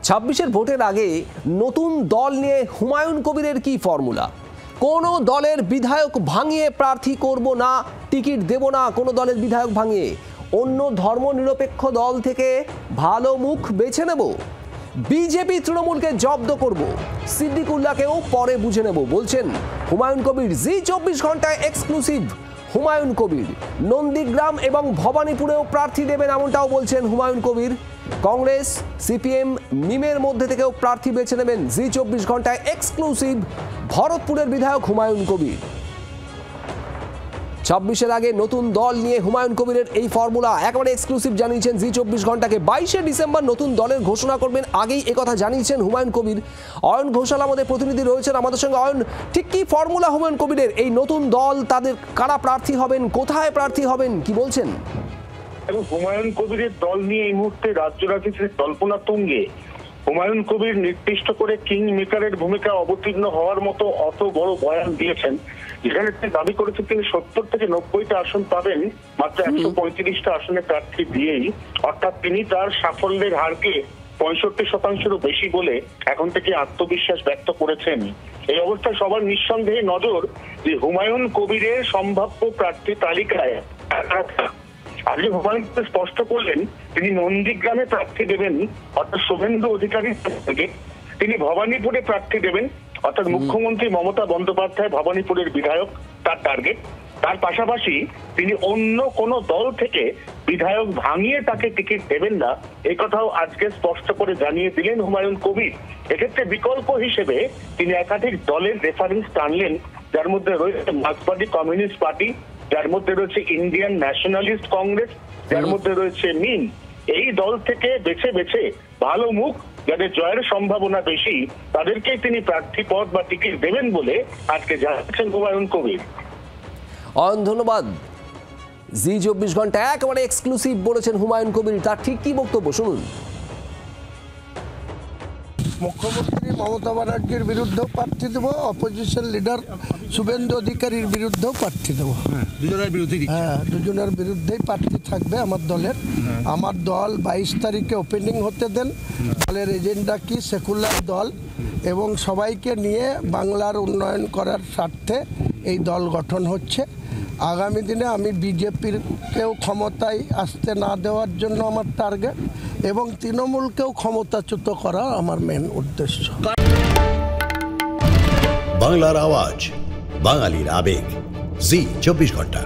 26-এর ভোটের আগে নতুন দল নিয়ে হুমায়ুন কবিরের কি ফর্মুলা? কোনো দলের বিধায়ক ভাঙিয়ে প্রার্থী করব না, টিকিট দেব না কোনো দলের বিধায়ক ভাঙিয়ে, অন্য ধর্মনিরপেক্ষ দল থেকে ভালো মুখ বেছে নেব, বিজেপি তৃণমূলকে জব্দ করব, সিদ্দিকুল্লাহকেও পরে বুঝে নেব বলছেন হুমায়ুন কবির। জি24 ঘন্টায় এক্সক্লুসিভ হুমায়ুন কবির। নন্দীগ্রাম এবং ভবানীপুরেও প্রার্থী দেবেন এমনটাও বলছেন হুমায়ুন কবির। কংগ্রেস, সিপিএম, মিমের মধ্যে থেকেও প্রার্থী বেছে নেবেন। জি24 ঘন্টায় এক্সক্লুসিভ ভরতপুরের বিধায়ক হুমায়ুন কবির। 26-এর আগে নতুন দল নিয়ে হুমায়ুন কবিরের এই ফর্মুলা একেবারে এক্সক্লুসিভ জানিয়েছেন জি24 ঘন্টাকে। 22শে ডিসেম্বর নতুন দলের ঘোষণা করবেন, আগেই একথা জানিয়েছেন হুমায়ুন কবির। অয়ন ঘোষাল আমাদের প্রতিনিধি রয়েছেন আমাদের সঙ্গে। অয়ন, ঠিক কি ফর্মুলা হুমায়ুন কবিরের? এই নতুন দল, তাদের কারা প্রার্থী হবেন, কোথায় প্রার্থী হবেন, কি বলছেন? এবং হুমায়ুন কবিরের দল নিয়ে এই মুহূর্তে রাজ্য রাজনীতির জল্পনা তুঙ্গে। হুমায়ুন কবির নির্দিষ্ট করে কিং মেকারের ভূমিকা অবতীর্ণ হওয়ার মতো অত বড় বয়ান দিয়েছেন, যেখানে তিনি দাবি করেছেন তিনি 70 থেকে 90টা আসন পাবেন মাত্র 135টা আসনে প্রার্থী দিয়েই। অর্থাৎ তিনি তার সাফল্যের হারকে 65%-এরও বেশি বলে এখন থেকে আত্মবিশ্বাস ব্যক্ত করেছেন। এই অবস্থায় সবার নিঃসন্দেহে নজর যে হুমায়ুন কবিরের সম্ভাব্য প্রার্থী তালিকায় আজকে হুমায়ুন কবির স্পষ্ট করলেন তিনি নন্দীগ্রামে প্রার্থী দেবেন, অর্থাৎ শুভেন্দু অধিকারীর থেকে। তিনি ভবানীপুরে প্রার্থী দেবেন, অর্থাৎ মুখ্যমন্ত্রী মমতা বন্দ্যোপাধ্যায় ভবানীপুরের বিধায়ক, তার টার্গেট। তার পাশাপাশি তিনি অন্য কোনো দল থেকে বিধায়ক ভাঙিয়ে তাকে টিকিট দেবেন না, এই কথাও আজকে স্পষ্ট করে জানিয়ে দিলেন হুমায়ুন কবির। এক্ষেত্রে বিকল্প হিসেবে তিনি একাধিক দলের রেফারেন্স টানলেন, যার মধ্যে রয়েছে মার্কসবাদী কমিউনিস্ট পার্টি, যার মধ্যে রয়েছে ইন্ডিয়ান ন্যাশনালিস্ট কংগ্রেস, যার মধ্যে রয়েছে মিম। এই দল থেকে বেছে বেছে ভালো মুখ, যাদের জয়ের সম্ভাবনা বেশি, তাদেরকেই তিনি প্রার্থী পদ বা টিকিট দেবেন বলে আজকে জানাচ্ছেন হুমায়ুন কবির। অয়ন, ধন্যবাদ। জি24 ঘন্টা একেবারে এক্সক্লুসিভ বলেছেন হুমায়ুন কবির। তার ঠিক কি বক্তব্য শুনুন। মুখ্যমন্ত্রী মমতা ব্যানার্জির বিরুদ্ধেও প্রার্থী দেব, অপোজিশন লিডার শুভেন্দু অধিকারীর বিরুদ্ধেও প্রার্থী দেবো। দুজনের বিরুদ্ধেই প্রার্থী থাকবে আমার দলের। আমার দল 22 তারিখে ওপেনিং হতে দেন। দলের এজেন্ডা কি? সেকুলার দল এবং সবাইকে নিয়ে বাংলার উন্নয়ন করার স্বার্থে এই দল গঠন হচ্ছে। আগামী দিনে আমি বিজেপিকেও ক্ষমতায় আসতে না দেওয়ার জন্য আমার টার্গেট, এবং তৃণমূলকেও ক্ষমতাচ্যুত করা আমার মেন উদ্দেশ্য। বাংলার আওয়াজ, বাঙালির আবেগ, জি24 ঘন্টা।